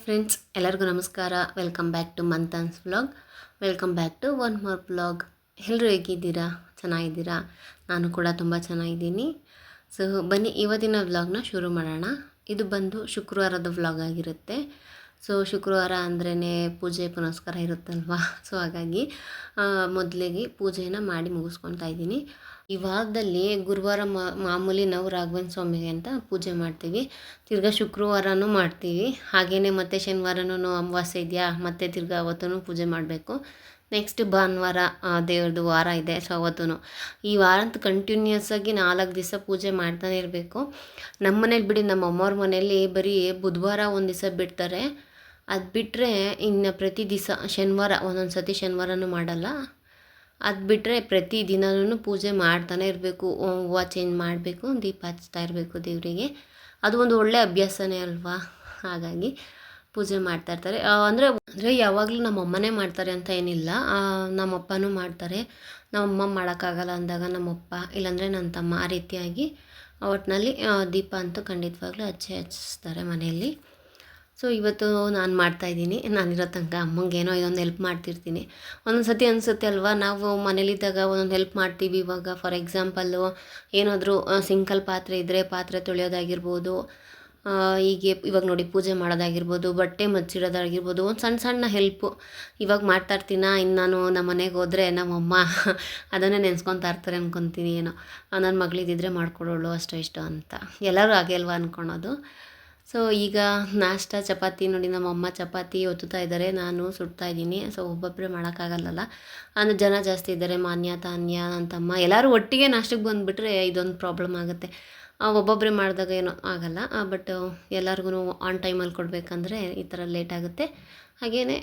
Friends, ಎಲ್ಲರಿಗೂ ನಮಸ್ಕಾರ. Welcome back to Manthan's vlog. Welcome back to one more vlog. ಎಲ್ಲರೂ ಹೇಗಿದ್ದೀರಾ? ಚೆನ್ನಾಗಿದ್ದೀರಾ? ನಾನು ಕೂಡ ತುಂಬ ಚೆನ್ನಾಗಿದ್ದೀನಿ. ಸೊ ಬನ್ನಿ ಇವತ್ತಿನ ವ್ಲಾಗ್ನ ಶುರು ಮಾಡೋಣ. ಇದು ಬಂದು ಶುಕ್ರವಾರದ ವ್ಲಾಗ್ ಆಗಿರುತ್ತೆ. ಸೊ ಶುಕ್ರವಾರ ಅಂದ್ರೇ ಪೂಜೆ ಪುನಸ್ಕಾರ ಇರುತ್ತಲ್ವ. ಸೊ ಹಾಗಾಗಿ ಮೊದಲಿಗೆ ಪೂಜೆನ ಮಾಡಿ ಮುಗಿಸ್ಕೊತಾ ಇದ್ದೀನಿ. ಈ ವಾರದಲ್ಲಿ ಗುರುವಾರ ಮಾಮೂಲಿ ನಾವು ರಾಘವೇಂದ್ರ ಸ್ವಾಮಿಗೆ ಅಂತ ಪೂಜೆ ಮಾಡ್ತೀವಿ. ತಿರ್ಗಾ ಶುಕ್ರವಾರನೂ ಮಾಡ್ತೀವಿ. ಹಾಗೆಯೇ ಮತ್ತು ಶನಿವಾರನೂ ಅಮಾವಾಸ್ಯೆ ಇದೆಯಾ, ಮತ್ತು ತಿರ್ಗಾ ಅವತ್ತೂ ಪೂಜೆ ಮಾಡಬೇಕು. ನೆಕ್ಸ್ಟ್ ಭಾನುವಾರ ದೇವ್ರದ್ದು ವಾರ ಇದೆ. ಸೊ ಅವತ್ತೂ ಈ ವಾರಂತ ಕಂಟಿನ್ಯೂಸ್ ಆಗಿ 4 ದಿವಸ ಪೂಜೆ ಮಾಡ್ತಾನೆ ಇರಬೇಕು. ನಮ್ಮ ಮನೇಲಿ ಬಿಡಿ, ನಮ್ಮ ಅಮ್ಮವ್ರ ಮನೇಲಿ ಬರೀ ಬುಧವಾರ ಒಂದು ದಿವಸ ಬಿಡ್ತಾರೆ. ಅದು ಬಿಟ್ಟರೆ ಇನ್ನು ಪ್ರತಿ ದಿವಸ ಶನಿವಾರ, ಒಂದೊಂದು ಸತಿ ಶನಿವಾರನೂ ಮಾಡಲ್ಲ. ಅದು ಬಿಟ್ಟರೆ ಪ್ರತಿ ದಿನವೂ ಪೂಜೆ ಮಾಡ್ತಾನೆ ಇರಬೇಕು. ಹೂವು ಚೇಂಜ್ ಮಾಡಬೇಕು, ದೀಪ ಹಚ್ತಾ ಇರಬೇಕು ದೇವರಿಗೆ. ಅದು ಒಂದು ಒಳ್ಳೆಯ ಅಭ್ಯಾಸನೇ ಅಲ್ವಾ. ಹಾಗಾಗಿ ಪೂಜೆ ಮಾಡ್ತಾಯಿರ್ತಾರೆ. ಅಂದರೆ ಯಾವಾಗಲೂ ನಮ್ಮ ಅಮ್ಮನೇ ಮಾಡ್ತಾರೆ ಅಂತ ಏನಿಲ್ಲ, ನಮ್ಮಪ್ಪನೂ ಮಾಡ್ತಾರೆ. ನಮ್ಮಮ್ಮ ಮಾಡೋಕ್ಕಾಗಲ್ಲ ಅಂದಾಗ ನಮ್ಮಪ್ಪ, ಇಲ್ಲಾಂದರೆ ನನ್ನ ತಮ್ಮ, ಆ ರೀತಿಯಾಗಿ ಒಟ್ಟಿನಲ್ಲಿ ದೀಪ ಅಂತೂ ಖಂಡಿತವಾಗ್ಲೂ ಹಚ್ಚಿಸ್ತಾರೆ ಮನೆಯಲ್ಲಿ. ಸೊ ಇವತ್ತು ನಾನು ಮಾಡ್ತಾಯಿದ್ದೀನಿ. ನಾನಿರೋ ತನಕ ಅಮ್ಮಂಗೆ ಏನೋ ಇದೊಂದು ಹೆಲ್ಪ್ ಮಾಡ್ತಿರ್ತೀನಿ. ಒಂದೊಂದು ಸತಿ ಅನಿಸುತ್ತೆ ಅಲ್ವಾ, ನಾವು ಮನೇಲಿದ್ದಾಗ ಒಂದೊಂದು ಹೆಲ್ಪ್ ಮಾಡ್ತೀವಿ. ಇವಾಗ ಫಾರ್ ಎಕ್ಸಾಂಪಲ್ಲು ಏನಾದರೂ ಸಿಂಕಲ್ ಪಾತ್ರೆ ಇದ್ದರೆ ಪಾತ್ರೆ ತೊಳೆಯೋದಾಗಿರ್ಬೋದು, ಹೀಗೆ ಇವಾಗ ನೋಡಿ ಪೂಜೆ ಮಾಡೋದಾಗಿರ್ಬೋದು, ಬಟ್ಟೆ ಮಚ್ಚಿಡೋದಾಗಿರ್ಬೋದು, ಒಂದು ಸಣ್ಣ ಸಣ್ಣ ಹೆಲ್ಪು ಇವಾಗ ಮಾಡ್ತಾಯಿರ್ತೀನ. ಇನ್ನು ನಾನು ನಮ್ಮ ಮನೆಗೆ ಹೋದರೆ ನಮ್ಮಮ್ಮ ಅದನ್ನೇ ನೆನೆಸ್ಕೊತಾ ಇರ್ತಾರೆ ಅಂದ್ಕೊತೀನಿ. ಏನೋ ನನ್ನ ಮಗಳಿದ್ದಿದ್ರೆ ಮಾಡ್ಕೊಡೋಳು ಅಷ್ಟೋ ಇಷ್ಟೋ ಅಂತ. ಎಲ್ಲರೂ ಹಾಗೆ ಅಲ್ವಾ ಅಂದ್ಕೊಳೋದು. ಸೊ ಈಗ ನಾಷ್ಟ ಚಪಾತಿ ನೋಡಿ, ನಮ್ಮಮ್ಮ ಚಪಾತಿ ಒತ್ತುತ್ತಾ ಇದ್ದಾರೆ, ನಾನು ಸುಡ್ತಾ ಇದ್ದೀನಿ. ಸೊ ಒಬ್ಬೊಬ್ಬರೇ ಮಾಡೋಕ್ಕಾಗಲ್ಲಲ್ಲ, ಅಂದರೆ ಜನ ಜಾಸ್ತಿ ಇದ್ದಾರೆ. ಮಾನ್ಯ, ತಾನ್ಯ, ನನ್ನ ತಮ್ಮ ಎಲ್ಲರೂ ಒಟ್ಟಿಗೆ ನಾಷ್ಟಕ್ಕೆ ಬಂದುಬಿಟ್ರೆ ಇದೊಂದು ಪ್ರಾಬ್ಲಮ್ ಆಗುತ್ತೆ. ಒಬ್ಬೊಬ್ಬರೇ ಮಾಡಿದಾಗ ಏನೋ ಆಗಲ್ಲ. ಬಟ್ ಎಲ್ಲರಿಗೂ ಆನ್ ಟೈಮಲ್ಲಿ ಕೊಡಬೇಕಂದ್ರೆ ಈ ಥರ ಲೇಟ್ ಆಗುತ್ತೆ. ಹಾಗೆಯೇ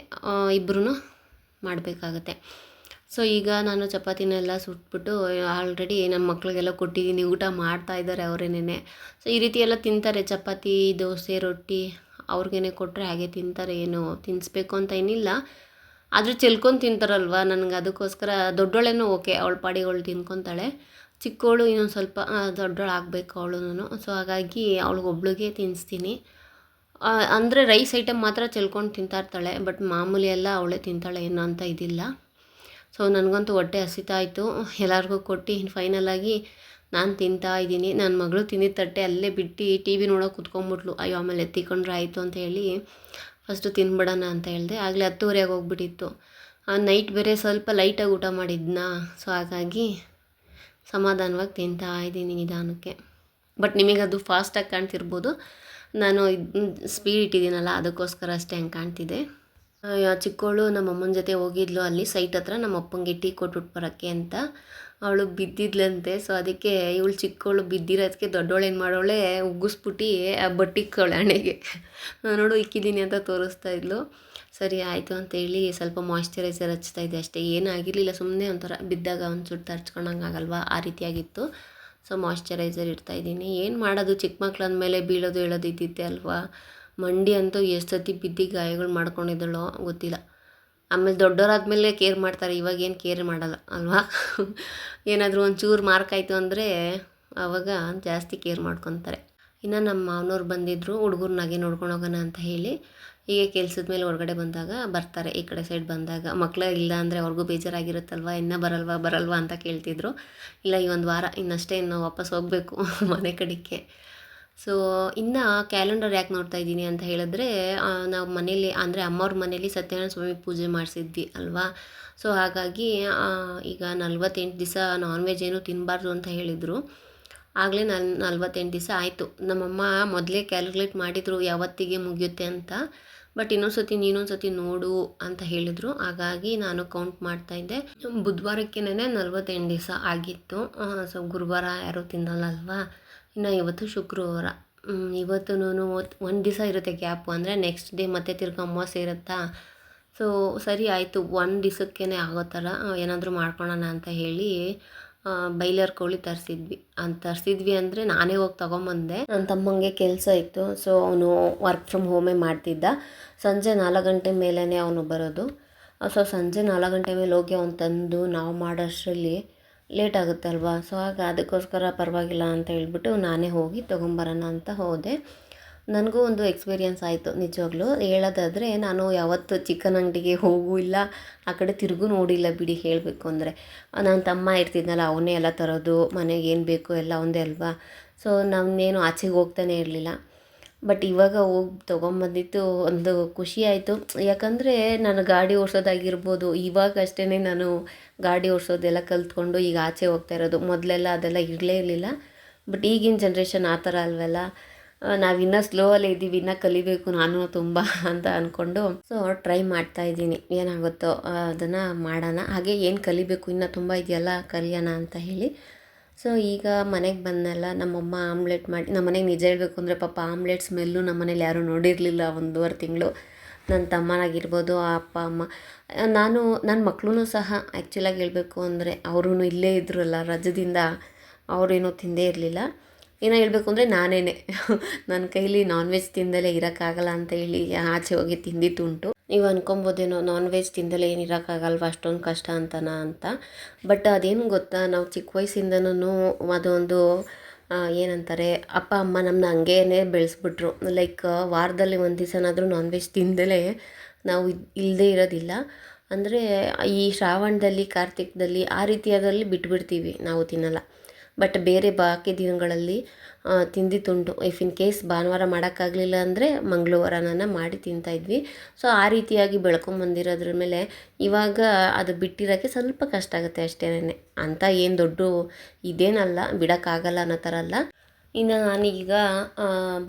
ಇಬ್ಬರೂ ಮಾಡಬೇಕಾಗತ್ತೆ. ಸೊ ಈಗ ನಾನು ಚಪಾತಿನೆಲ್ಲ ಸುಟ್ಬಿಟ್ಟು ಆಲ್ರೆಡಿ ನಮ್ಮ ಮಕ್ಳಿಗೆಲ್ಲ ಕೊಟ್ಟಿದ್ದೀನಿ. ಊಟ ಮಾಡ್ತಾ ಇದ್ದಾರೆ ಅವರೇನೆ. ಸೊ ಈ ರೀತಿ ಎಲ್ಲ ತಿಂತಾರೆ. ಚಪಾತಿ, ದೋಸೆ, ರೊಟ್ಟಿ ಅವ್ರಿಗೇನೆ ಕೊಟ್ಟರೆ ಹಾಗೆ ತಿಂತಾರೆ. ಏನು ತಿನ್ನಿಸ್ಬೇಕು ಅಂತ ಏನಿಲ್ಲ, ಆದರೆ ಚೆಲ್ಕೊಂಡು ತಿಂತಾರಲ್ವ. ನನಗೆ ಅದಕ್ಕೋಸ್ಕರ ದೊಡ್ಡೋಳೇನೋ ಓಕೆ, ಅವಳ ಪಾಡಿಗೆ ಅವಳು ತಿನ್ಕೊತಾಳೆ. ಚಿಕ್ಕವಳು ಇನ್ನೊಂದು ಸ್ವಲ್ಪ ದೊಡ್ಡೋಳು ಆಗಬೇಕು ಅವಳು. ಸೊ ಹಾಗಾಗಿ ಅವಳಿಗೊಬ್ಳಿಗೆ ತಿನ್ನಿಸ್ತೀನಿ. ಅಂದರೆ ರೈಸ್ ಐಟಮ್ ಮಾತ್ರ ಚೆಲ್ಕೊಂಡು ತಿಂತಾ ಇರ್ತಾಳೆ. ಬಟ್ ಮಾಮೂಲಿ ಎಲ್ಲ ಅವಳೇ ತಿಂತಾಳೆ, ಏನೋ ಅಂತ ಇದಿಲ್ಲ. ಸೊ ನನಗಂತೂ ಹೊಟ್ಟೆ ಹಸಿತಾ ಇತ್ತು. ಎಲ್ಲರಿಗೂ ಕೊಟ್ಟು ಫೈನಲಾಗಿ ನಾನು ತಿಂತಾ ಇದ್ದೀನಿ. ನನ್ನ ಮಗಳು ತಿಂದಿದ್ದ ತಟ್ಟೆ ಅಲ್ಲೇ ಬಿಟ್ಟು ಟಿ ವಿ ನೋಡೋಕೆ ಕುತ್ಕೊಂಡ್ಬಿಟ್ಲು. ಅಯ್ಯೋ ಆಮೇಲೆ ಎತ್ತಿಕೊಂಡ್ರೆ ಆಯಿತು ಅಂತ ಹೇಳಿ ಫಸ್ಟು ತಿನ್ಬಿಡೋಣ ಅಂತ ಹೇಳಿದೆ. ಆಗಲೇ 10:30 ಹೋಗ್ಬಿಟ್ಟಿತ್ತು. ನೈಟ್ ಬೇರೆ ಸ್ವಲ್ಪ ಲೈಟಾಗಿ ಊಟ ಮಾಡಿದ್ನಾ. ಸೊ ಹಾಗಾಗಿ ಸಮಾಧಾನವಾಗಿ ತಿಂತಾ ಇದ್ದೀನಿ ನಿಧಾನಕ್ಕೆ. ಬಟ್ ನಿಮಗದು ಫಾಸ್ಟಾಗಿ ಕಾಣ್ತಿರ್ಬೋದು. ನಾನು ಸ್ಪೀಡ್ ಇಟ್ಟಿದ್ದೀನಲ್ಲ, ಅದಕ್ಕೋಸ್ಕರ ಅಷ್ಟೇ ಹಂಗೆ ಕಾಣ್ತಿದೆ. ಚಿಕ್ಕವಳು ನಮ್ಮ ಅಮ್ಮನ ಜೊತೆ ಹೋಗಿದ್ಲು ಅಲ್ಲಿ ಸೈಟ್ ಹತ್ರ ನಮ್ಮ ಅಪ್ಪಂಗೆ ಟೀ ಕೊಟ್ಬಿಟ್ಟು ಬರೋಕ್ಕೆ ಅಂತ. ಅವಳು ಬಿದ್ದಿದ್ಲಂತೆ. ಸೊ ಅದಕ್ಕೆ ಇವಳು ಚಿಕ್ಕವಳು ಬಿದ್ದಿರೋದಕ್ಕೆ ದೊಡ್ಡವಳು ಏನು ಮಾಡೋಳೆ, ಉಗ್ಗಿಸ್ಬಿಟ್ಟು ಬಟ್ಟಿಕ್ಕವಳೆ ಹಣೆಗೆ. ನೋಡು ಇಕ್ಕಿದ್ದೀನಿ ಅಂತ ತೋರಿಸ್ತಾ ಇದ್ಲು. ಸರಿ ಆಯಿತು ಅಂತೇಳಿ ಸ್ವಲ್ಪ ಮಾಯ್ಶ್ಚರೈಸರ್ ಹಚ್ತಾಯಿದ್ದೆ ಅಷ್ಟೇ. ಏನಾಗಿರಲಿಲ್ಲ, ಸುಮ್ಮನೆ ಒಂಥರ ಬಿದ್ದಾಗ ಒಂದು ಸುಟ್ಟು ಹಚ್ಕೊಂಡಂಗೆ ಆಗಲ್ವಾ, ಆ ರೀತಿಯಾಗಿತ್ತು. So moisturiser ಇಡ್ತಾಯಿದ್ದೀನಿ. ಏನು ಮಾಡೋದು, ಚಿಕ್ಕ ಮಕ್ಳು ಅಂದಮೇಲೆ ಬೀಳೋದು ಹೇಳೋದು ಇದ್ದಿದ್ದೆ ಅಲ್ವಾ. ಮಂಡಿ ಅಂತೂ ಎಷ್ಟು ಸತಿ ಬಿದ್ದು ಗಾಯಗಳು ಮಾಡ್ಕೊಂಡಿದ್ದಳೋ ಗೊತ್ತಿಲ್ಲ. ಆಮೇಲೆ ದೊಡ್ಡವರಾದ್ಮೇಲೆ ಕೇರ್ ಮಾಡ್ತಾರೆ, ಇವಾಗೇನು ಕೇರ್ ಮಾಡಲ್ಲ ಅಲ್ವಾ. ಏನಾದರೂ ಒಂಚೂರು ಮಾರ್ಕ್ ಆಯಿತು ಅಂದರೆ ಆವಾಗ ಜಾಸ್ತಿ ಕೇರ್ ಮಾಡ್ಕೊತಾರೆ. ಇನ್ನು ನಮ್ಮ ಮಾವನವ್ರು ಬಂದಿದ್ದರು, ಹುಡುಗರ್ನಾಗೆ ನೋಡ್ಕೊಂಡು ಹೋಗೋಣ ಅಂತ ಹೇಳಿ. ಹೀಗೆ ಕೆಲ್ಸದ ಮೇಲೆ ಹೊರಗಡೆ ಬಂದಾಗ ಬರ್ತಾರೆ. ಈ ಕಡೆ ಸೈಡ್ ಬಂದಾಗ ಮಕ್ಕಳು ಇಲ್ಲ ಅಂದರೆ ಅವ್ರಿಗೂ ಬೇಜಾರಾಗಿರುತ್ತಲ್ವ. ಇನ್ನೂ ಬರಲ್ವಾ ಅಂತ ಕೇಳ್ತಿದ್ರು. ಇಲ್ಲ, ಈ ಒಂದು ವಾರ ಇನ್ನಷ್ಟೇ, ಇನ್ನು ವಾಪಸ್ ಹೋಗಬೇಕು ಮನೆ ಕಡೆಗೆ. ಸೊ ಇನ್ನು ಕ್ಯಾಲೆಂಡರ್ ಯಾಕೆ ನೋಡ್ತಾ ಇದ್ದೀನಿ ಅಂತ ಹೇಳಿದ್ರೆ, ನಾವು ಮನೇಲಿ ಅಂದರೆ ಅಮ್ಮವ್ರ ಮನೇಲಿ ಸತ್ಯನಾರಾಯಣ ಸ್ವಾಮಿ ಪೂಜೆ ಮಾಡಿಸಿದ್ವಿ ಅಲ್ವಾ. ಸೊ ಹಾಗಾಗಿ ಈಗ 48 ದಿವಸ ನಾನ್ ವೆಜ್ ಏನೂ ತಿನ್ನಬಾರ್ದು ಅಂತ ಹೇಳಿದರು. ಆಗಲೇ 48 ದಿವಸ ಆಯಿತು. ನಮ್ಮಮ್ಮ ಮೊದಲೇ ಕ್ಯಾಲ್ಕುಲೇಟ್ ಮಾಡಿದರು ಯಾವತ್ತಿಗೆ ಮುಗಿಯುತ್ತೆ ಅಂತ. ಬಟ್ ಇನ್ನೊಂದು ಸತಿ ನೋಡು ಅಂತ ಹೇಳಿದರು. ಹಾಗಾಗಿ ನಾನು ಕೌಂಟ್ ಮಾಡ್ತಾಯಿದ್ದೆ. ಬುಧವಾರಕ್ಕೇನೆ 48 ದಿವಸ ಆಗಿತ್ತು. ಸೊ ಗುರುವಾರ ಯಾರೂ ತಿನ್ನಲ್ಲ ಅಲ್ವಾ. ಇನ್ನು ಇವತ್ತು ಶುಕ್ರವಾರ. ಇವತ್ತು ಒಂದು ದಿವಸ ಇರುತ್ತೆ ಗ್ಯಾಪು, ಅಂದರೆ ನೆಕ್ಸ್ಟ್ ಡೇ ಮತ್ತೆ ತಿರ್ಗಿ ಅಮಾವಾಸ್ಯೆ ಇರುತ್ತಾ. ಸೊ ಸರಿ ಆಯಿತು, ಒಂದು ದಿವಸಕ್ಕೇ ಆಗೋ ಥರ ಏನಾದರೂ ಮಾಡ್ಕೊಳ್ಳೋಣ ಅಂತ ಹೇಳಿ ಬೈಲರ್ ಕೋಳಿ ತರಿಸಿದ್ವಿ ಅಂದರೆ ನಾನೇ ಹೋಗಿ ತೊಗೊಂಬಂದೆ. ನನ್ನ ತಮ್ಮಂಗೆ ಕೆಲಸ ಇತ್ತು. ಸೊ ಅವನು ವರ್ಕ್ ಫ್ರಮ್ ಹೋಮೇ ಮಾಡ್ತಿದ್ದ. ಸಂಜೆ 4 ಗಂಟೆ ಮೇಲೇ ಅವನು ಬರೋದು. ಸೊ ಸಂಜೆ 4 ಗಂಟೆ ಮೇಲೆ ಹೋಗಿ ಅವನು ತಂದು ನಾವು ಮಾಡೋಷ್ಟರಲ್ಲಿ ಲೇಟ್ ಆಗುತ್ತೆ ಅಲ್ವಾ. ಸೊ ಅದಕ್ಕೋಸ್ಕರ ಪರವಾಗಿಲ್ಲ ಅಂತ ಹೇಳ್ಬಿಟ್ಟು ನಾನೇ ಹೋಗಿ ತೊಗೊಂಬರೋಣ ಅಂತ ಹೋದೆ. ನನಗೂ ಒಂದು ಎಕ್ಸ್ಪೀರಿಯನ್ಸ್ ಆಯಿತು ನಿಜವಾಗ್ಲೂ ಹೇಳೋದಾದರೆ. ನಾನು ಯಾವತ್ತೂ ಚಿಕನ್ ಅಂಗಡಿಗೆ ಹೋಗೂ ಇಲ್ಲ, ಆ ಕಡೆ ತಿರುಗೂ ನೋಡಿಲ್ಲ ಬಿಡಿ ಹೇಳಬೇಕು ಅಂದರೆ. ನನ್ನ ತಮ್ಮ ಇರ್ತಿದ್ನಲ್ಲ, ಅವನೇ ಎಲ್ಲ ತರೋದು, ಮನೆಗೆ ಏನು ಬೇಕು ಎಲ್ಲ ಒಂದೇ ಅಲ್ವಾ. ಸೊ ನಮ್ಮನ್ನೇನು ಆಚೆಗೆ ಹೋಗ್ತಾನೆ ಇರಲಿಲ್ಲ. ಬಟ್ ಇವಾಗ ಹೋಗಿ ತೊಗೊಂಬಂದಿತ್ತು ಒಂದು ಖುಷಿ ಆಯಿತು. ಯಾಕಂದರೆ ನಾನು ಗಾಡಿ ಓಡಿಸೋದಾಗಿರ್ಬೋದು, ಇವಾಗ ಅಷ್ಟೇ ನಾನು ಗಾಡಿ ಓಡಿಸೋದೆಲ್ಲ ಕಲ್ತ್ಕೊಂಡು ಈಗ ಆಚೆ ಹೋಗ್ತಾ ಇರೋದು. ಮೊದಲೆಲ್ಲ ಅದೆಲ್ಲ ಇರಲೇ ಇರಲಿಲ್ಲ. ಬಟ್ ಈಗಿನ ಜನ್ರೇಷನ್ ಆ ಥರ ಅಲ್ವಲ್ಲ. ನಾವಿನ್ನೂ ಸ್ಲೋವಲ್ಲೇ ಇದ್ದೀವಿ, ಇನ್ನೂ ಕಲಿಬೇಕು ನಾನು ತುಂಬ ಅಂತ ಅಂದ್ಕೊಂಡು ಸೊ ಟ್ರೈ ಮಾಡ್ತಾಯಿದ್ದೀನಿ. ಏನಾಗುತ್ತೋ ಅದನ್ನು ಮಾಡೋಣ. ಹಾಗೆ ಏನು ಕಲಿಬೇಕು ಇನ್ನೂ ತುಂಬ ಇದೆಯಲ್ಲ, ಕಲಿಯೋಣ ಅಂತ ಹೇಳಿ. ಸೊ ಈಗ ಮನೆಗೆ ಬಂದೆಲ್ಲ ನಮ್ಮಮ್ಮ ಆಮ್ಲೆಟ್ ಮಾಡಿ, ನಮ್ಮ ಮನೆಗೆ ನಿಜ ಹೇಳಬೇಕು ಅಂದರೆ ಪಾಪ ಆಮ್ಲೆಟ್ ಸ್ಮೆಲ್ಲು ನಮ್ಮ ಮನೇಲಿ ಯಾರೂ ನೋಡಿರಲಿಲ್ಲ 1.5 ತಿಂಗಳು. ನನ್ನ ತಮ್ಮನಾಗಿರ್ಬೋದು, ಅಪ್ಪ ಅಮ್ಮ, ನಾನು ನನ್ನ ಮಕ್ಕಳೂ ಸಹ ಆ್ಯಕ್ಚುಲಾಗಿ ಹೇಳಬೇಕು ಅಂದರೆ ಅವರೂ ಇಲ್ಲೇ ಇದ್ರಲ್ಲ ರಜದಿಂದ, ಅವರೇನೂ ತಿಂದೇ ಇರಲಿಲ್ಲ. ಏನೋ ಹೇಳಬೇಕು ಅಂದರೆ ನಾನೇನೆ ನನ್ನ ಕೈಲಿ ನಾನ್ ವೆಜ್ ತಿಂದಲೇ ಇರೋಕ್ಕಾಗಲ್ಲ ಅಂತ ಹೇಳಿ ಆಚೆ ಹೋಗಿ ತಿಂದಿದ್ದುಂಟು. ನೀವು ಅನ್ಕೊಬೋದೇನೋ ನಾನ್ ವೆಜ್ ತಿಂದಲೇ ಏನು ಇರೋಕ್ಕಾಗಲ್ವ, ಅಷ್ಟೊಂದು ಕಷ್ಟ ಅಂತ. ಬಟ್ ಅದೇನು ಗೊತ್ತಾ, ನಾವು ಚಿಕ್ಕ ವಯಸ್ಸಿಂದನೂ ಅದೊಂದು ಏನಂತಾರೆ, ಅಪ್ಪ ಅಮ್ಮ ನಮ್ಮನ್ನ ಹಂಗೇ ಬೆಳೆಸ್ಬಿಟ್ರು. ಲೈಕ್ ವಾರದಲ್ಲಿ ಒಂದು ದಿವಸನಾದರೂ ನಾನ್ ವೆಜ್ ತಿಂದಲೇ ನಾವು ಇಲ್ಲದೇ ಇರೋದಿಲ್ಲ. ಅಂದರೆ ಈ ಶ್ರಾವಣದಲ್ಲಿ, ಕಾರ್ತಿಕದಲ್ಲಿ ಆ ರೀತಿಯಾದಲ್ಲಿ ಬಿಟ್ಬಿಡ್ತೀವಿ, ನಾವು ತಿನ್ನಲ್ಲ. ಬಟ್ ಬೇರೆ ಬಾಕಿ ದಿನಗಳಲ್ಲಿ ತಿಂದಿದ್ದುಂಟು. ಇಫ್ ಇನ್ ಕೇಸ್ ಭಾನುವಾರ ಮಾಡೋಕ್ಕಾಗಲಿಲ್ಲ ಅಂದರೆ ಮಂಗಳವಾರನ ಮಾಡಿ ತಿಂತಾಯಿದ್ವಿ. ಸೊ ಆ ರೀತಿಯಾಗಿ ಬೆಳ್ಕೊಂಬಂದಿರೋದ್ರ ಮೇಲೆ ಇವಾಗ ಅದು ಬಿಟ್ಟಿರೋಕ್ಕೆ ಸ್ವಲ್ಪ ಕಷ್ಟ ಆಗುತ್ತೆ ಅಷ್ಟೇನೆ. ಅಂತ ಏನು ದೊಡ್ಡ ಇದೇನಲ್ಲ, ಬಿಡೋಕ್ಕಾಗಲ್ಲ ಅನ್ನೋ ಥರ ಅಲ್ಲ. ಇನ್ನು ನಾನೀಗ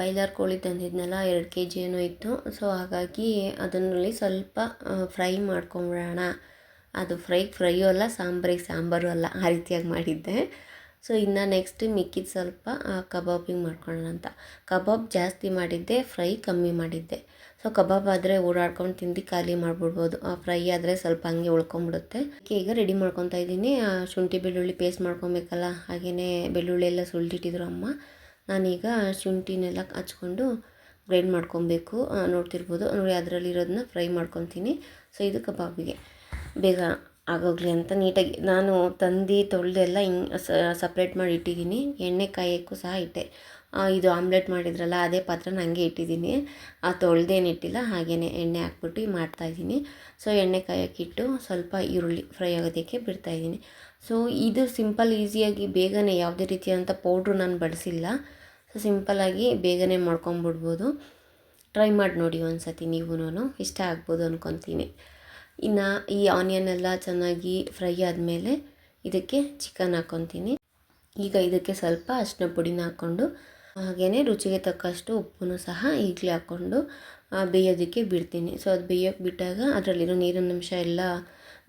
ಬಾಯ್ಲರ್ ಕೋಳಿ ತಂದಿದ್ನಲ್ಲ, 2 kg ಏನೋ ಇತ್ತು. ಸೊ ಹಾಗಾಗಿ ಅದನ್ನಲ್ಲಿ ಸ್ವಲ್ಪ ಫ್ರೈ ಮಾಡ್ಕೊಂಬಿಡೋಣ. ಅದು ಫ್ರೈಯೂ ಅಲ್ಲ, ಸಾಂಬಾರು ಅಲ್ಲ, ಆ ರೀತಿಯಾಗಿ ಮಾಡಿದ್ದೆ. ಸೊ ಇನ್ನು ನೆಕ್ಸ್ಟ್ ಮಿಕ್ಕಿದ ಸ್ವಲ್ಪ ಕಬಾಬಿಂಗ್ ಮಾಡ್ಕೊಳ್ಳೋಣ ಅಂತ. ಕಬಾಬ್ ಜಾಸ್ತಿ ಮಾಡಿದ್ದೆ, ಫ್ರೈ ಕಮ್ಮಿ ಮಾಡಿದ್ದೆ. ಸೊ ಕಬಾಬ್ ಆದರೆ ಓಡಾಡ್ಕೊಂಡು ತಿಂದು ಖಾಲಿ ಮಾಡಿಬಿಡ್ಬೋದು, ಫ್ರೈ ಆದರೆ ಸ್ವಲ್ಪ ಹಂಗೆ ಉಳ್ಕೊಂಬಿಡುತ್ತೆ. ಈಗ ರೆಡಿ ಮಾಡ್ಕೊತಾ ಇದ್ದೀನಿ. ಶುಂಠಿ ಬೆಳ್ಳುಳ್ಳಿ ಪೇಸ್ಟ್ ಮಾಡ್ಕೊಬೇಕಲ್ಲ, ಹಾಗೆಯೇ ಬೆಳ್ಳುಳ್ಳಿ ಎಲ್ಲ ಸುಲಿದಿಟ್ಟಿದ್ರು ಅಮ್ಮ. ನಾನೀಗ ಶುಂಠಿನೆಲ್ಲ ಹಚ್ಕೊಂಡು ಗ್ರೈಂಡ್ ಮಾಡ್ಕೊಬೇಕು. ನೋಡ್ತಿರ್ಬೋದು ನೋಡಿ, ಅದರಲ್ಲಿರೋದನ್ನ ಫ್ರೈ ಮಾಡ್ಕೊತೀನಿ. ಸೊ ಇದು ಕಬಾಬಿಗೆ ಬೇಗ ಆಗೋಗ್ಲಿ ಅಂತ ನೀಟಾಗಿ ನಾನು ತೊಳೆದೆಲ್ಲ ಹಿಂಗೆ ಸಪ್ರೇಟ್ ಮಾಡಿ ಇಟ್ಟಿದ್ದೀನಿ. ಎಣ್ಣೆ ಕಾಯೋಕ್ಕೂ ಸಹ ಇಟ್ಟೆ. ಇದು ಆಮ್ಲೆಟ್ ಮಾಡಿದ್ರಲ್ಲ ಅದೇ ಪಾತ್ರೆನ ಹಂಗೆ ಇಟ್ಟಿದ್ದೀನಿ, ತೊಳೆದೇನು ಇಟ್ಟಿಲ್ಲ, ಹಾಗೆಯೇ ಎಣ್ಣೆ ಹಾಕ್ಬಿಟ್ಟು ಮಾಡ್ತಾಯಿದ್ದೀನಿ. ಸೊ ಎಣ್ಣೆ ಕಾಯೋಕ್ಕಿಟ್ಟು ಸ್ವಲ್ಪ ಈರುಳ್ಳಿ ಫ್ರೈ ಆಗೋದಕ್ಕೆ ಬಿಡ್ತಾಯಿದ್ದೀನಿ. ಸೊ ಇದು ಸಿಂಪಲ್, ಈಸಿಯಾಗಿ ಬೇಗನೆ, ಯಾವುದೇ ರೀತಿಯಾದಂಥ ಪೌಡ್ರು ನಾನು ಬಳಸಿಲ್ಲ. ಸೊ ಸಿಂಪಲ್ಲಾಗಿ ಬೇಗನೆ ಮಾಡ್ಕೊಂಬಿಡ್ಬೋದು. ಟ್ರೈ ಮಾಡಿ ನೋಡಿ ಒಂದು ಸತಿ ನೀವೂ, ಇಷ್ಟ ಆಗ್ಬೋದು ಅಂದ್ಕೊತೀನಿ. ಇನ್ನು ಈ ಆನಿಯನ್ ಎಲ್ಲ ಚೆನ್ನಾಗಿ ಫ್ರೈ ಆದಮೇಲೆ ಇದಕ್ಕೆ ಚಿಕನ್ ಹಾಕ್ಕೊತೀನಿ. ಈಗ ಇದಕ್ಕೆ ಸ್ವಲ್ಪ ಅರಿಶಿನ ಪುಡಿನ ಹಾಕ್ಕೊಂಡು, ಹಾಗೆಯೇ ರುಚಿಗೆ ತಕ್ಕಷ್ಟು ಉಪ್ಪನ್ನು ಸಹ ಈಗಲೇ ಹಾಕ್ಕೊಂಡು ಬೇಯೋದಕ್ಕೆ ಬಿಡ್ತೀನಿ. ಸೊ ಅದು ಬೇಯೋಕ್ಕೆ ಬಿಟ್ಟಾಗ ಅದರಲ್ಲಿರೋ ನೀರಿನ ಅಂಶ ಎಲ್ಲ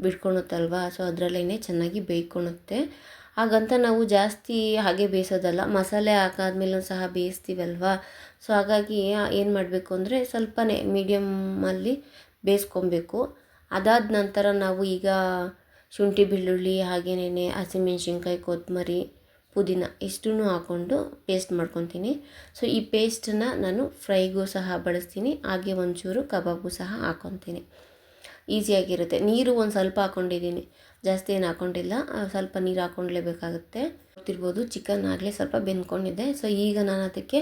ಬಿಟ್ಕೊಳುತ್ತಲ್ವ, ಸೊ ಅದರಲ್ಲೇ ಚೆನ್ನಾಗಿ ಬೇಯ್ಕೊಳುತ್ತೆ. ಹಾಗಂತ ನಾವು ಜಾಸ್ತಿ ಹಾಗೆ ಬೇಯಿಸೋದಲ್ಲ, ಮಸಾಲೆ ಹಾಕಾದ್ಮೇಲೂ ಸಹ ಬೇಯಿಸ್ತೀವಲ್ವ. ಸೊ ಹಾಗಾಗಿ ಏನು ಮಾಡಬೇಕು ಅಂದರೆ ಸ್ವಲ್ಪನೇ ಮೀಡಿಯಮ್ಮಲ್ಲಿ ಬೇಯಿಸ್ಕೊಬೇಕು. ಅದಾದ ನಂತರ ನಾವು ಈಗ ಶುಂಠಿ ಬೆಳ್ಳುಳ್ಳಿ, ಹಾಗೆಯೇ ಹಸಿಮೆಣ್ಸಿನ್ಕಾಯಿ, ಕೊತ್ತಂಬರಿ, ಪುದೀನ ಇಷ್ಟನ್ನು ಹಾಕ್ಕೊಂಡು ಪೇಸ್ಟ್ ಮಾಡ್ಕೊತೀನಿ. ಸೊ ಈ ಪೇಸ್ಟನ್ನು ನಾನು ಫ್ರೈಗೂ ಸಹ ಬಳಸ್ತೀನಿ, ಹಾಗೆ ಒಂಚೂರು ಕಬಾಬು ಸಹ ಹಾಕ್ಕೊತೀನಿ. ಈಸಿಯಾಗಿರುತ್ತೆ. ನೀರು ಒಂದು ಸ್ವಲ್ಪ ಹಾಕ್ಕೊಂಡಿದ್ದೀನಿ, ಜಾಸ್ತಿ ಏನು ಹಾಕ್ಕೊಂಡಿಲ್ಲ, ಸ್ವಲ್ಪ ನೀರು ಹಾಕ್ಕೊಳ್ಲೇಬೇಕಾಗುತ್ತೆ. ಗೊತ್ತಿರ್ಬೋದು, ಚಿಕನ್ ಆಗಲೇ ಸ್ವಲ್ಪ ಬೆಂದ್ಕೊಂಡಿದ್ದೆ. ಸೊ ಈಗ ನಾನು ಅದಕ್ಕೆ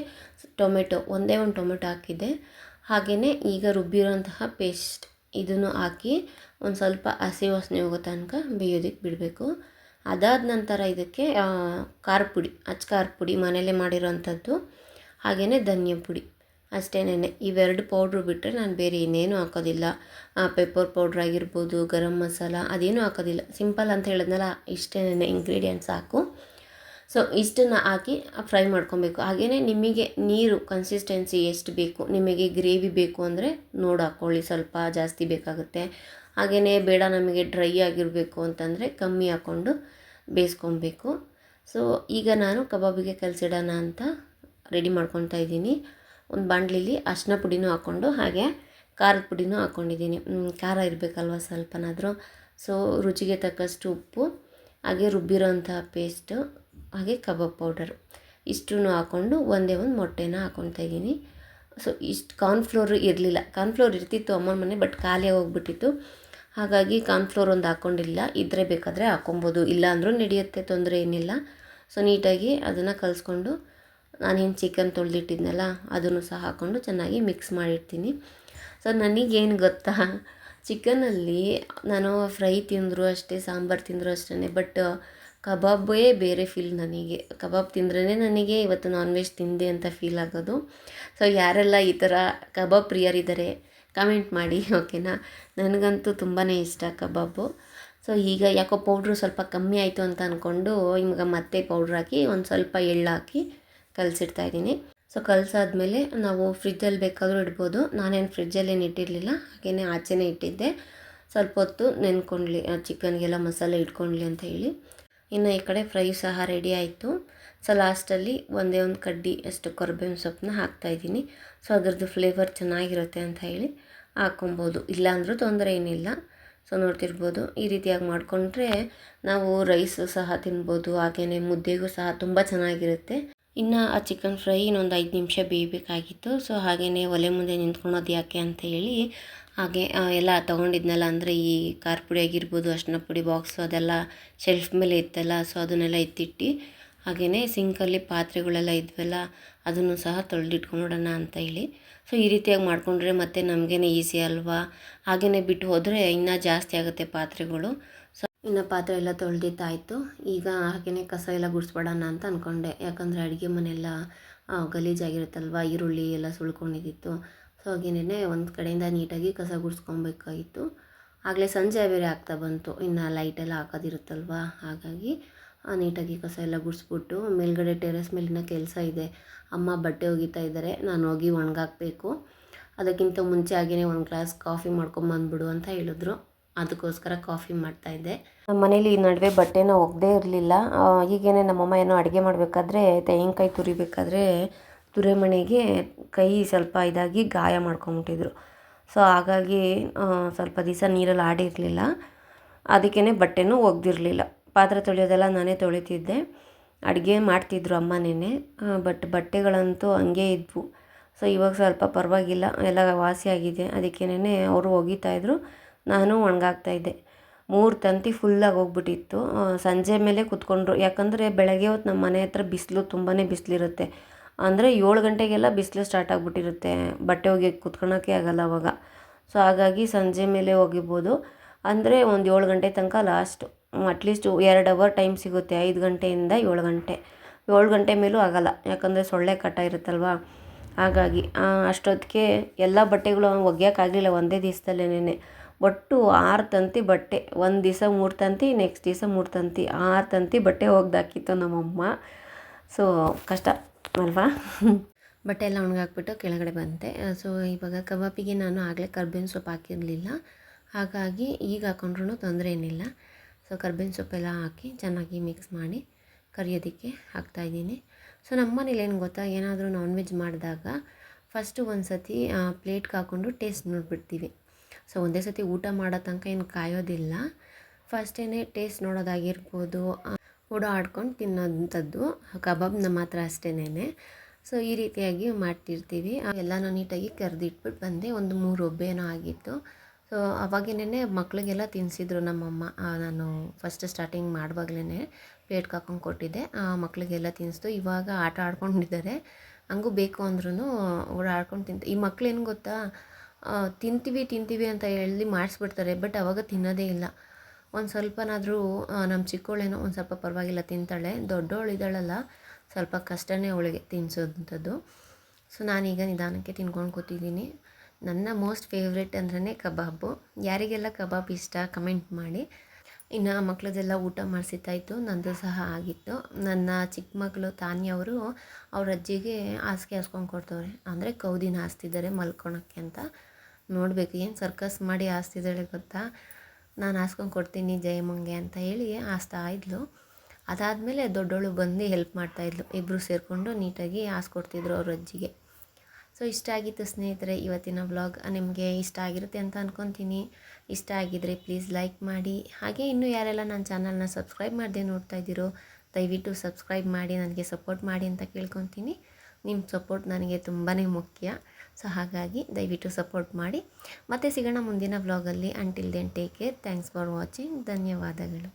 ಒಂದೇ ಒಂದು ಟೊಮೆಟೊ ಹಾಕಿದ್ದೆ. ಹಾಗೆಯೇ ಈಗ ರುಬ್ಬಿರೋಂತಹ ಪೇಸ್ಟ್ ಇದನ್ನು ಹಾಕಿ ಒಂದು ಸ್ವಲ್ಪ ಹಸಿ ವಾಸನೆ ಹೋಗೋ ತನಕ ಬೇಯೋದಕ್ಕೆ ಬಿಡಬೇಕು. ಅದಾದ ನಂತರ ಇದಕ್ಕೆ ಖಾರದ ಪುಡಿ, ಖಾರದ ಪುಡಿ ಮನೆಯಲ್ಲೇ ಮಾಡಿರೋವಂಥದ್ದು, ಹಾಗೆಯೇ ಧನಿಯಾ ಪುಡಿ ಅಷ್ಟೇನೆ. ಇವೆರಡು ಪೌಡ್ರು ಬಿಟ್ಟರೆ ನಾನು ಬೇರೆ ಇನ್ನೇನು ಹಾಕೋದಿಲ್ಲ. ಪೆಪ್ಪರ್ ಪೌಡ್ರ್ ಆಗಿರ್ಬೋದು, ಗರಂ ಮಸಾಲ ಅದೇನೂ ಹಾಕೋದಿಲ್ಲ. ಸಿಂಪಲ್ ಅಂತ ಹೇಳಿದ್ನಲ್ಲ, ಇಷ್ಟೇನೆ ಇಂಗ್ರೀಡಿಯೆಂಟ್ಸ್ ಸಾಕು. ಸೊ ಇಷ್ಟನ್ನು ಹಾಕಿ ಫ್ರೈ ಮಾಡ್ಕೊಬೇಕು. ಹಾಗೆಯೇ ನಿಮಗೆ ನೀರು ಕನ್ಸಿಸ್ಟೆನ್ಸಿ ಎಷ್ಟು ಬೇಕು, ನಿಮಗೆ ಗ್ರೇವಿ ಬೇಕು ಅಂದರೆ ಹಾಕ್ಕೊಳ್ಳಿ, ಸ್ವಲ್ಪ ಜಾಸ್ತಿ ಬೇಕಾಗುತ್ತೆ. ಹಾಗೆಯೇ ಬೇಡ ನಮಗೆ ಡ್ರೈ ಆಗಿರಬೇಕು ಅಂತಂದರೆ ಕಮ್ಮಿ ಹಾಕ್ಕೊಂಡು ಬೇಯಿಸ್ಕೊಬೇಕು. ಸೊ ಈಗ ನಾನು ಕಬಾಬಿಗೆ ಕಲಸಿಡೋಣ ಅಂತ ರೆಡಿ ಮಾಡ್ಕೊತಾ ಇದ್ದೀನಿ. ಒಂದು ಬಾಣಲಿಲಿ ಅರಿಶಿನ ಪುಡಿನೂ ಹಾಕ್ಕೊಂಡು, ಹಾಗೆ ಖಾರದ ಪುಡಿನೂ ಹಾಕ್ಕೊಂಡಿದ್ದೀನಿ. ಖಾರ ಇರಬೇಕಲ್ವ ಸ್ವಲ್ಪನಾದರೂ. ಸೊ ರುಚಿಗೆ ತಕ್ಕಷ್ಟು ಉಪ್ಪು, ಹಾಗೆ ರುಬ್ಬಿರೋಂಥ ಪೇಸ್ಟು, ಹಾಗೆ ಕಬಾಬ್ ಪೌಡರು ಇಷ್ಟನ್ನು ಹಾಕ್ಕೊಂಡು ಒಂದೇ ಒಂದು ಮೊಟ್ಟೆನ ಹಾಕ್ಕೊತಾ ಇದ್ದೀನಿ. ಸೊ ಇಷ್ಟು ಕಾರ್ನ್ಫ್ಲೋರ್ ಇರಲಿಲ್ಲ, ಕಾರ್ನ್ಫ್ಲೋರ್ ಇರ್ತಿತ್ತು ಅಮ್ಮನ ಮನೆ, ಬಟ್ ಖಾಲಿಯಾಗಿ ಹೋಗ್ಬಿಟ್ಟಿತ್ತು. ಹಾಗಾಗಿ ಕಾರ್ನ್ಫ್ಲೋರ್ ಒಂದು ಹಾಕ್ಕೊಂಡಿಲ್ಲ. ಇದ್ದರೆ ಬೇಕಾದರೆ ಹಾಕ್ಕೊಬೋದು, ಇಲ್ಲ ಅಂದರೂ ನಡೆಯುತ್ತೆ, ತೊಂದರೆ ಏನಿಲ್ಲ. ಸೊ ನೀಟಾಗಿ ಅದನ್ನು ಕಲಿಸ್ಕೊಂಡು ನಾನೇನು ಚಿಕನ್ ತೊಳೆದಿಟ್ಟಿದ್ನಲ್ಲ ಅದನ್ನು ಸಹ ಹಾಕ್ಕೊಂಡು ಚೆನ್ನಾಗಿ ಮಿಕ್ಸ್ ಮಾಡಿರ್ತೀನಿ. ಸೊ ನನಗೇನು ಗೊತ್ತಾ, ಚಿಕನಲ್ಲಿ ನಾನು ಫ್ರೈ ತಿಂದರೂ ಅಷ್ಟೇ, ಸಾಂಬಾರು ತಿಂದರೂ ಅಷ್ಟೇ, ಬಟ್ ಕಬಾಬೇ ಬೇರೆ ಫೀಲ್ ನನಗೆ. ಕಬಾಬ್ ತಿಂದ್ರೇ ನನಗೆ ಇವತ್ತು ನಾನ್ ವೆಜ್ ತಿಂದೆ ಅಂತ ಫೀಲ್ ಆಗೋದು. ಸೊ ಯಾರೆಲ್ಲ ಈ ಥರ ಕಬಾಬ್ ಪ್ರಿಯರಿದ್ದಾರೆ ಕಮೆಂಟ್ ಮಾಡಿ, ಓಕೆನಾ. ನನಗಂತೂ ತುಂಬಾ ಇಷ್ಟ ಕಬಾಬು. ಸೊ ಈಗ ಯಾಕೋ ಪೌಡ್ರು ಸ್ವಲ್ಪ ಕಮ್ಮಿ ಆಯಿತು ಅಂತ ಅಂದ್ಕೊಂಡು ಇವಾಗ ಮತ್ತೆ ಪೌಡ್ರ್ ಹಾಕಿ ಒಂದು ಸ್ವಲ್ಪ ಎಳ್ಳು ಹಾಕಿ ಕಲಸಿಡ್ತಾಯಿದ್ದೀನಿ. ಸೊ ಕಲಸಾದ್ಮೇಲೆ ನಾವು ಫ್ರಿಜ್ಜಲ್ಲಿ ಬೇಕಾದರೂ ಇಡ್ಬೋದು. ನಾನೇನು ಫ್ರಿಜ್ಜಲ್ಲೇನು ಇಟ್ಟಿರಲಿಲ್ಲ, ಹಾಗೆಯೇ ಆಚೆನೇ ಇಟ್ಟಿದ್ದೆ. ಸ್ವಲ್ಪ ಹೊತ್ತು ನೆನ್ಕೊಂಡ್ಲಿ, ಚಿಕನ್ಗೆಲ್ಲ ಮಸಾಲೆ ಇಟ್ಕೊಂಡ್ಲಿ ಅಂತ ಹೇಳಿ. ಇನ್ನು ಈ ಕಡೆ ಫ್ರೈ ಸಹ ರೆಡಿ ಆಯಿತು. ಸೊ ಲಾಸ್ಟಲ್ಲಿ ಒಂದೇ ಒಂದು ಕಡ್ಡಿ ಅಷ್ಟು ಕರಿಬೇವಿನ ಸೊಪ್ಪನ್ನ ಹಾಕ್ತಾಯಿದ್ದೀನಿ. ಸೊ ಅದರದ್ದು ಫ್ಲೇವರ್ ಚೆನ್ನಾಗಿರುತ್ತೆ ಅಂತ ಹೇಳಿ ಹಾಕ್ಕೊಬೋದು, ಇಲ್ಲಾಂದ್ರೂ ತೊಂದರೆ ಏನಿಲ್ಲ. ಸೊ ನೋಡ್ತಿರ್ಬೋದು, ಈ ರೀತಿಯಾಗಿ ಮಾಡಿಕೊಂಡ್ರೆ ನಾವು ರೈಸು ಸಹ ತಿನ್ಬೋದು, ಹಾಗೆಯೇ ಮುದ್ದೆಗೂ ಸಹ ತುಂಬ ಚೆನ್ನಾಗಿರುತ್ತೆ. ಇನ್ನು ಆ ಚಿಕನ್ ಫ್ರೈ ಇನ್ನೊಂದು 5 ನಿಮಿಷ ಬೇಯಬೇಕಾಗಿತ್ತು. ಸೊ ಹಾಗೆಯೇ ಒಲೆ ಮುಂದೆ ನಿಂತ್ಕೊಳೋದು ಯಾಕೆ ಅಂತ ಹೇಳಿ ಹಾಗೆ ಎಲ್ಲ ತೊಗೊಂಡಿದ್ನಲ್ಲ, ಅಂದರೆ ಈ ಖಾರ ಪುಡಿ ಆಗಿರ್ಬೋದು, ಅರಿಶಿನ ಪುಡಿ ಬಾಕ್ಸು ಅದೆಲ್ಲ ಶೆಲ್ಫ್ ಮೇಲೆ ಇತ್ತಲ್ಲ, ಸೊ ಅದನ್ನೆಲ್ಲ ಎತ್ತಿಟ್ಟು ಹಾಗೆಯೇ ಸಿಂಕಲ್ಲಿ ಪಾತ್ರೆಗಳೆಲ್ಲ ಇದ್ವಲ್ಲ ಅದನ್ನು ಸಹ ತೊಳೆದಿಟ್ಕೊಂಡ್ಬಿಡೋಣ ಅಂತ ಹೇಳಿ. ಸೊ ಈ ರೀತಿಯಾಗಿ ಮಾಡಿಕೊಂಡ್ರೆ ಮತ್ತೆ ನಮಗೇ ಈಸಿ ಅಲ್ವಾ. ಹಾಗೆಯೇ ಬಿಟ್ಟು ಹೋದರೆ ಇನ್ನೂ ಜಾಸ್ತಿ ಆಗುತ್ತೆ ಪಾತ್ರೆಗಳು. ಸೊ ಇನ್ನು ಪಾತ್ರೆ ಎಲ್ಲ ತೊಳೆದಿದ್ದಾಯಿತು. ಈಗ ಹಾಗೆಯೇ ಕಸ ಎಲ್ಲ ಗುಡಿಸ್ಬಿಡೋಣ ಅಂತ ಅಂದ್ಕೊಂಡೆ, ಯಾಕಂದರೆ ಅಡುಗೆ ಮನೆಯೆಲ್ಲ ಗಲೀಜಾಗಿರುತ್ತಲ್ವ, ಈರುಳ್ಳಿ ಎಲ್ಲ ಸುಳ್ಕೊಂಡಿದ್ದಿತ್ತು. ಸೊ ಹಾಗೆಯೇ ಒಂದು ಕಡೆಯಿಂದ ನೀಟಾಗಿ ಕಸ ಗುಡಿಸ್ಕೊಬೇಕಾಗಿತ್ತು. ಆಗಲೇ ಸಂಜೆ ಬೇರೆ ಆಗ್ತಾ ಬಂತು, ಇನ್ನು ಲೈಟೆಲ್ಲ ಹಾಕೋದಿರುತ್ತಲ್ವ, ಹಾಗಾಗಿ ನೀಟಾಗಿ ಕಸ ಎಲ್ಲ ಗುಡಿಸ್ಬಿಟ್ಟು ಮೇಲ್ಗಡೆ ಟೆರೆಸ್ ಮೇಲಿನ ಕೆಲಸ ಇದೆ. ಅಮ್ಮ ಬಟ್ಟೆ ಒಗಿತಾ ಇದ್ದಾರೆ, ನಾನು ಹೋಗಿ ಒಣಗಾಕಬೇಕು. ಅದಕ್ಕಿಂತ ಮುಂಚೆ ಹಾಗೆಯೇ ಒಂದು ಗ್ಲಾಸ್ ಕಾಫಿ ಮಾಡ್ಕೊಂಬಂದ್ಬಿಡು ಅಂತ ಹೇಳಿದ್ರು, ಅದಕ್ಕೋಸ್ಕರ ಕಾಫಿ ಮಾಡ್ತಾಯಿದ್ದೆ. ನಮ್ಮ ಮನೇಲಿ ಈ ನಡುವೆ ಬಟ್ಟೆನ ಒಗ್ದೇ ಇರಲಿಲ್ಲ. ಹೀಗೇ ನಮ್ಮಮ್ಮ ಏನೋ ಅಡುಗೆ ಮಾಡಬೇಕಾದ್ರೆ ತೆಂಗಿನಕಾಯಿ ತುರಿಬೇಕಾದ್ರೆ ತುರಿಮಣೆಗೆ ಕೈ ಸ್ವಲ್ಪ ಇದಾಗಿ ಗಾಯ ಮಾಡ್ಕೊಂಬಿಟ್ಟಿದ್ರು. ಸೊ ಹಾಗಾಗಿ ಸ್ವಲ್ಪ ದಿವಸ ನೀರಲ್ಲಿ ಆಡಿರಲಿಲ್ಲ, ಅದಕ್ಕೇ ಬಟ್ಟೆನೂ ಒಗ್ದಿರಲಿಲ್ಲ. ಪಾತ್ರೆ ತೊಳೆಯೋದೆಲ್ಲ ನಾನೇ ತೊಳಿತಿದ್ದೆ, ಅಡುಗೆ ಮಾಡ್ತಿದ್ರು ಅಮ್ಮನೇ. ಬಟ್ ಬಟ್ಟೆಗಳಂತೂ ಹಂಗೆ ಇದ್ವು. ಸೊ ಇವಾಗ ಸ್ವಲ್ಪ ಪರವಾಗಿಲ್ಲ, ಎಲ್ಲ ವಾಸಿಯಾಗಿದೆ. ಅದಕ್ಕೇನೆ ಅವರು ಒಗಿತಾಯಿದ್ರು, ನಾನು ಒಣಗಾಕ್ತಾಯಿದ್ದೆ. 3 ತಂತಿ ಫುಲ್ಲಾಗಿ ಹೋಗ್ಬಿಟ್ಟಿತ್ತು. ಸಂಜೆ ಮೇಲೆ ಕೂತ್ಕೊಂಡ್ರು, ಯಾಕಂದರೆ ಬೆಳಗ್ಗೆ ಹೊತ್ತು ನಮ್ಮ ಮನೆ ಹತ್ರ ಬಿಸಿಲು ತುಂಬಾ ಬಿಸಿಲಿರುತ್ತೆ. ಅಂದರೆ 7 ಗಂಟೆಗೆಲ್ಲ ಬಿಸಿಲು ಸ್ಟಾರ್ಟ್ ಆಗಿಬಿಟ್ಟಿರುತ್ತೆ, ಬಟ್ಟೆ ಒಗೆಯೋಕ್ಕೆ ಕೂತ್ಕೊಳ್ಳೋಕ್ಕೆ ಆಗಲ್ಲ ಅವಾಗ. ಸೊ ಹಾಗಾಗಿ ಸಂಜೆ ಮೇಲೆ ಒಗಿಬೋದು, ಅಂದರೆ ಒಂದು 7 ಗಂಟೆ ತನಕ ಲಾಸ್ಟು. ಅಟ್ಲೀಸ್ಟ್ 2 ಅವರ್ ಟೈಮ್ ಸಿಗುತ್ತೆ, 5 ಗಂಟೆಯಿಂದ 7 ಗಂಟೆ. 7 ಗಂಟೆ ಮೇಲೂ ಆಗೋಲ್ಲ, ಯಾಕಂದರೆ ಸೊಳ್ಳೆ ಕಾಟ ಇರುತ್ತಲ್ವ, ಹಾಗಾಗಿ ಅಷ್ಟೊತ್ತಿಗೆ ಎಲ್ಲ ಬಟ್ಟೆಗಳು ಒಗೆಯೋಕ್ಕಾಗಲಿಲ್ಲ ಒಂದೇ ದಿವಸದಲ್ಲೇನೆ. ಒಟ್ಟು 6 ತಂತಿ ಬಟ್ಟೆ, ಒಂದು ದಿವಸ 3 ತಂತಿ, ನೆಕ್ಸ್ಟ್ ದಿವಸ 3 ತಂತಿ, 6 ತಂತಿ ಬಟ್ಟೆ ಒಗ್ದಾಕಿತ್ತು ನಮ್ಮಮ್ಮ. ಸೊ ಕಷ್ಟ ಅಲ್ವಾ. ಬಟ್ಟೆ ಎಲ್ಲ ಒಣಗಾಕ್ಬಿಟ್ಟು ಕೆಳಗಡೆ ಬಂತೆ. ಸೊ ಇವಾಗ ಕಬಾಬಿಗೆ ನಾನು ಆಗಲೇ ಕರ್ಬೇವಿನ ಸೊಪ್ಪು ಹಾಕಿರಲಿಲ್ಲ, ಹಾಗಾಗಿ ಈಗ ಹಾಕೊಂಡ್ರೂ ತೊಂದರೆ ಏನಿಲ್ಲ. ಸೊ ಕರ್ಬೇವಿನ ಸೊಪ್ಪೆಲ್ಲ ಹಾಕಿ ಚೆನ್ನಾಗಿ ಮಿಕ್ಸ್ ಮಾಡಿ ಕರಿಯೋದಕ್ಕೆ ಹಾಕ್ತಾಯಿದ್ದೀನಿ. ಸೊ ನಮ್ಮ ಮನೇಲಿ ಏನು ಗೊತ್ತಾ, ಏನಾದರೂ ನಾನ್ ವೆಜ್ ಮಾಡಿದಾಗ ಫಸ್ಟು ಒಂದು ಸತಿ ಪ್ಲೇಟ್ಗೆ ಹಾಕ್ಕೊಂಡು ಟೇಸ್ಟ್ ನೋಡಿಬಿಡ್ತೀವಿ. ಸೊ ಒಂದೇ ಸತಿ ಊಟ ಮಾಡೋ ತನಕ ಏನು ಕಾಯೋದಿಲ್ಲ, ಫಸ್ಟೇ ಟೇಸ್ಟ್ ನೋಡೋದಾಗಿರ್ಬೋದು, ಓಡಾಡ್ಕೊಂಡು ತಿನ್ನೋಂಥದ್ದು. ಕಬಾಬ್ನ ಮಾತ್ರ ಅಷ್ಟೇನೆ. ಸೊ ಈ ರೀತಿಯಾಗಿ ಮಾಡ್ತಿರ್ತೀವಿ. ಎಲ್ಲನೂ ನೀಟಾಗಿ ಕರೆದಿಟ್ಬಿಟ್ಟು ಬಂದೆ. ಒಂದು 3 ಒಬ್ಬೆನೋ ಆಗಿತ್ತು. ಸೊ ಅವಾಗೇನೆ ಮಕ್ಕಳಿಗೆಲ್ಲ ತಿನ್ನಿಸಿದ್ರು ನಮ್ಮಮ್ಮ. ನಾನು ಫಸ್ಟ್ ಸ್ಟಾರ್ಟಿಂಗ್ ಮಾಡುವಾಗಲೇ ಪ್ಲೇಟ್ಗೆ ಹಾಕೊಂಡು ಕೊಟ್ಟಿದ್ದೆ, ಮಕ್ಕಳಿಗೆಲ್ಲ ತಿನ್ನಿಸ್ತು. ಇವಾಗ ಆಟ ಆಡ್ಕೊಂಡಿದ್ದಾರೆ, ಹಂಗೂ ಬೇಕು ಅಂದ್ರೂ ಓಡಾಡ್ಕೊಂಡು ತಿಂತ. ಈ ಮಕ್ಳು ಏನು ಗೊತ್ತಾ, ತಿಂತೀವಿ ಅಂತ ಹೇಳಿ ಮಾಡಿಸ್ಬಿಡ್ತಾರೆ, ಬಟ್ ಅವಾಗ ತಿನ್ನೋದೇ ಇಲ್ಲ. ಒಂದು ಸ್ವಲ್ಪನಾದರೂ ನಮ್ಮ ಚಿಕ್ಕವಳೇನೋ ಒಂದು ಸ್ವಲ್ಪ ಪರವಾಗಿಲ್ಲ ತಿಂತಾಳೆ, ದೊಡ್ಡವಳಿದ್ದಾಳಲ್ಲ ಸ್ವಲ್ಪ ಕಷ್ಟನೇ ಅವಳಿಗೆ ತಿನ್ನಿಸೋಂಥದ್ದು. ಸೊ ನಾನೀಗ ನಿಧಾನಕ್ಕೆ ತಿನ್ಕೊಂಡು ಕೂತಿದ್ದೀನಿ. ನನ್ನ ಮೋಸ್ಟ್ ಫೇವ್ರೆಟ್ ಅಂದ್ರೇ ಕಬಾಬು. ಯಾರಿಗೆಲ್ಲ ಕಬಾಬ್ ಇಷ್ಟ ಕಮೆಂಟ್ ಮಾಡಿ. ಇನ್ನು ಮಕ್ಕಳದೆಲ್ಲ ಊಟ ಮಾಡಿಸಿದ್ದಾಯಿತು, ನಂದು ಸಹ ಆಗಿತ್ತು. ನನ್ನ ಚಿಕ್ಕ ಮಗಳು ತಾನ್ಯ ಅವರು ಅವ್ರ ಅಜ್ಜಿಗೆ ಹಾಸಿಗೆ ಹಾಸ್ಕೊಂಡು ಕೊಡ್ತವ್ರೆ, ಅಂದರೆ ಕೌದಿನ ಹಾಸ್ತಿದ್ದಾರೆ ಮಲ್ಕೊಳಕ್ಕೆ ಅಂತ. ನೋಡಬೇಕು ಏನು ಸರ್ಕಸ್ ಮಾಡಿ ಹಾಸ್ತಿದ್ದಾಳೆ ಗೊತ್ತಾ. ನಾನು ಹಾಸ್ಕೊಂಡು ಕೊಡ್ತೀನಿ ಜಯಮ್ಮಂಗೆ ಅಂತ ಹೇಳಿ ಹಾಸ್ತಾ ಇದ್ಲು. ಅದಾದಮೇಲೆ ದೊಡ್ಡವಳು ಬಂದು ಹೆಲ್ಪ್ ಮಾಡ್ತಾಯಿದ್ಲು, ಇಬ್ಬರು ಸೇರಿಕೊಂಡು ನೀಟಾಗಿ ಹಾಸ್ಕೊಡ್ತಿದ್ರು ಅವ್ರ ಅಜ್ಜಿಗೆ. ಸೊ ಇಷ್ಟ ಆಗಿತ್ತು ಸ್ನೇಹಿತರೆ ಇವತ್ತಿನ ವ್ಲಾಗ್. ನಿಮಗೆ ಇಷ್ಟ ಆಗಿರುತ್ತೆ ಅಂತ ಅಂದ್ಕೊತೀನಿ. ಇಷ್ಟ ಆಗಿದ್ದರೆ ಪ್ಲೀಸ್ ಲೈಕ್ ಮಾಡಿ. ಹಾಗೆ ಇನ್ನೂ ಯಾರೆಲ್ಲ ನನ್ನ ಚಾನಲ್ನ ಸಬ್ಸ್ಕ್ರೈಬ್ ಮಾಡದೆ ನೋಡ್ತಾ ಇದ್ದೀರೋ ದಯವಿಟ್ಟು ಸಬ್ಸ್ಕ್ರೈಬ್ ಮಾಡಿ, ನನಗೆ ಸಪೋರ್ಟ್ ಮಾಡಿ ಅಂತ ಕೇಳ್ಕೊತೀನಿ. ನಿಮ್ಮ ಸಪೋರ್ಟ್ ನನಗೆ ತುಂಬಾ ಮುಖ್ಯ. ಸೊ ಹಾಗಾಗಿ ದಯವಿಟ್ಟು ಸಪೋರ್ಟ್ ಮಾಡಿ. ಮತ್ತೆ ಸಿಗೋಣ ಮುಂದಿನ ವ್ಲಾಗಲ್ಲಿ. Until then take care. Thanks for watching. ಧನ್ಯವಾದಗಳು.